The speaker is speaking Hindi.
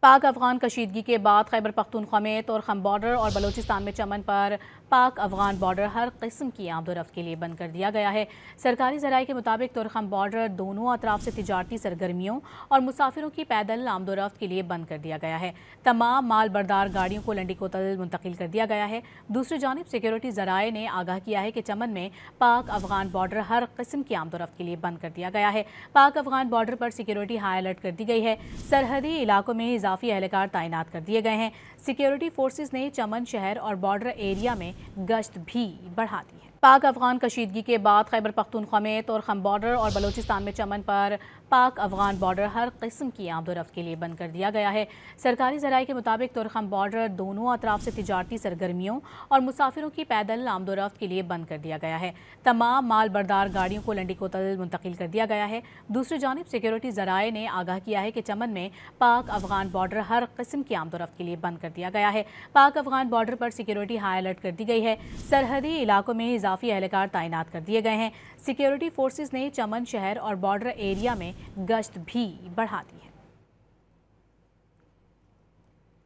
पाक अफगान कशीदगी के बाद खैबर पख्तूनख्वा में तोरखम बॉर्डर और बलूचिस्तान में चमन पर पाक अफगान बॉर्डर हर किस्म की आमदोरफ्त के लिए बंद कर दिया गया है। सरकारी ज़राए के मुताबिक तोरखम बॉर्डर दोनों अतराफ से तिजारती सरगर्मियों और मुसाफिरों की पैदल आमदोरफ्त के लिए बंद कर दिया गया है। तमाम माल बरदार गाड़ियों को लंडी कोतल मुंतकिल कर दिया गया है। दूसरी जानिब सिक्योरिटी ज़राए ने आगाह किया है कि चमन में पाक अफगान बॉर्डर हर किस्म की आमदोरफ्त के लिए बंद कर दिया गया है। पाक अफगान बॉर्डर पर सिक्योरिटी हाई अलर्ट कर दी गई है। सरहदी इलाकों में इजाफी एहलकार तैनात कर दिए गए हैं। सिक्योरिटी फोर्सेस ने चमन शहर और बॉर्डर एरिया में गश्त भी बढ़ा दी है। पाक अफगान कशीदगी के बाद खैबर पख्तूनख्वा में तोरखम बॉर्डर और बलूचिस्तान में चमन पर पाक अफगान बॉर्डर हर किस्म की आमदोरफ्त के लिए बंद कर दिया गया है। सरकारी ज़राए के मुताबिक तोरखम बॉर्डर दोनों अतराफ से तिजारती सरगर्मियों और मुसाफिरों की पैदल आमदोरफ्त के लिए बंद कर दिया गया है। तमाम माल बरदार गाड़ियों को लंडी कोतल मुंतकिल कर दिया गया है। दूसरी जानिब सिक्योरिटी ज़राए ने आगाह किया है कि चमन में पाक अफगान बॉर्डर हर किस्म की आमदोरफ्त के लिए बंद कर दिया गया है। पाक अफगान बॉर्डर पर सिक्योरिटी हाई अलर्ट कर दी गई है। सरहदी इलाकों में इजाफी एहलकार तैनात कर दिए गए हैं। सिक्योरिटी फोर्सेस ने चमन शहर और बॉर्डर एरिया में गश्त भी बढ़ा दी है।